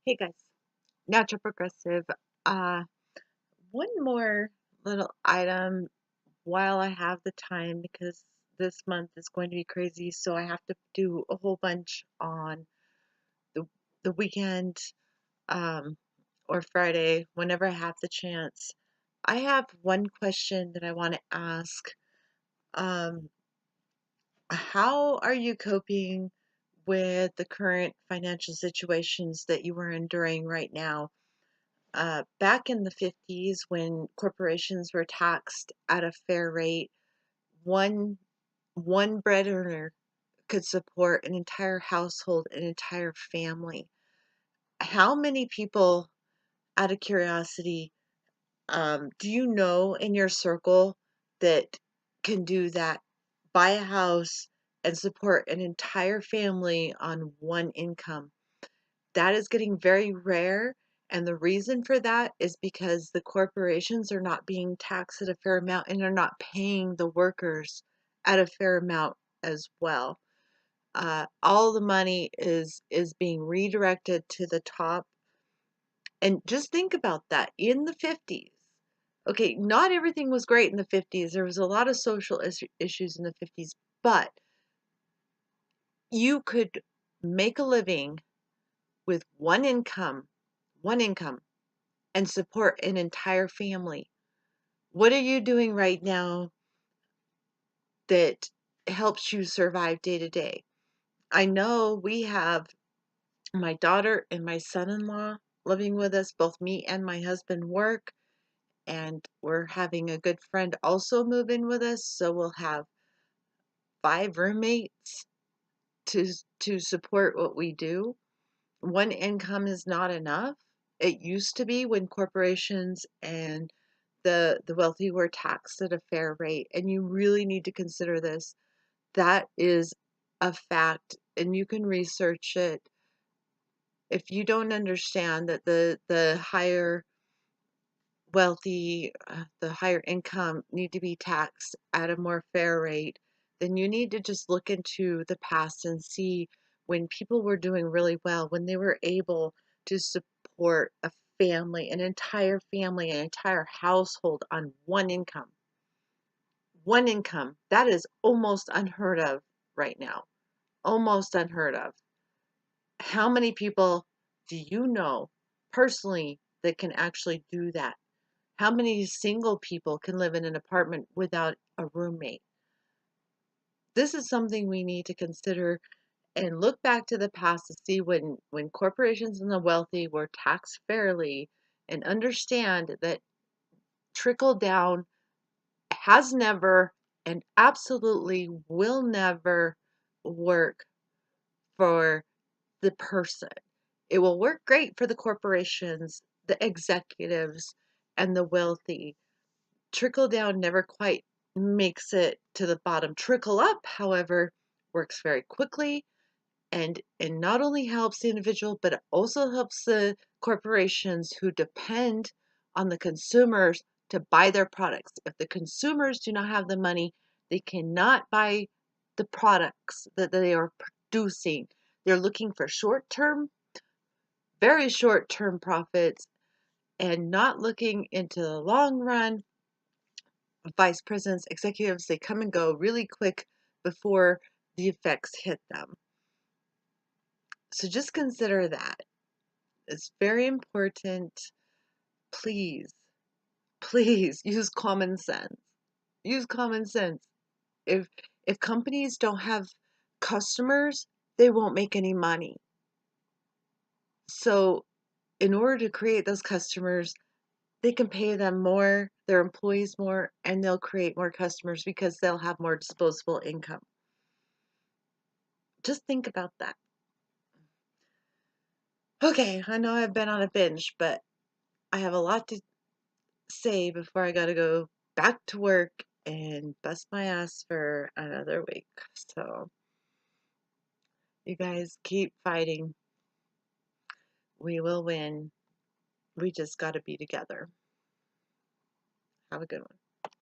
Hey guys, natural progressive. Uh, one more little item while I have the time because this month is going to be crazy, so I have to do a whole bunch on the the weekend um, or Friday whenever I have the chance. I have one question that I want to ask. Um, how are you coping with the current financial situations that you are enduring right now? Back in the 50s, when corporations were taxed at a fair rate, one one bread earner could support an entire household, an entire family. How many people, out of curiosity, do you know in your circle that can do that? Buy a house and support an entire family on one income. That is getting very rare. And the reason for that is because the corporations are not being taxed at a fair amount and they're not paying the workers at a fair amount as well. All the money is being redirected to the top. And just think about that. In the 50s, okay, not everything was great in the 50s. There was a lot of social issues in the 50s, but you could make a living with one income, and support an entire family. What are you doing right now that helps you survive day to day? I know we have my daughter and my son-in-law living with us. Both me and my husband work, and we're having a good friend also move in with us, so we'll have 5 roommates to to support what we do. One income is not enough. It used to be when corporations and the wealthy were taxed at a fair rate, and you really need to consider this. That is a fact, and you can research it. If you don't understand that the higher wealthy, the higher income need to be taxed at a more fair rate, then you need to just look into the past and see when people were doing really well, when they were able to support a family, an entire household on one income. One income. That is almost unheard of right now. Almost unheard of. How many people do you know personally that can actually do that? How many single people can live in an apartment without a roommate? This is something we need to consider and look back to the past to see when corporations and the wealthy were taxed fairly, and understand that trickle down has never and absolutely will never work for the person. It will work great for the corporations, the executives, and the wealthy. Trickle down never quite makes it to the bottom. Trickle up, however, works very quickly and not only helps the individual, but it also helps the corporations who depend on the consumers to buy their products. If the consumers do not have the money, they cannot buy the products that they are producing. They're looking for short term, very short term profits, and not looking into the long run. Vice presidents, executives, they come and go really quick before the effects hit them. So just consider that. It's very important. Please, please use common sense. Use common sense. If if companies don't have customers, they won't make any money. So in order to create those customers, they can pay them more, their employees more, and they'll create more customers because they'll have more disposable income. Just think about that. Okay, I know I've been on a binge, but I have a lot to say before I gotta go back to work and bust my ass for another week. So, you guys keep fighting. We will win. We just gotta be together. Have a good one.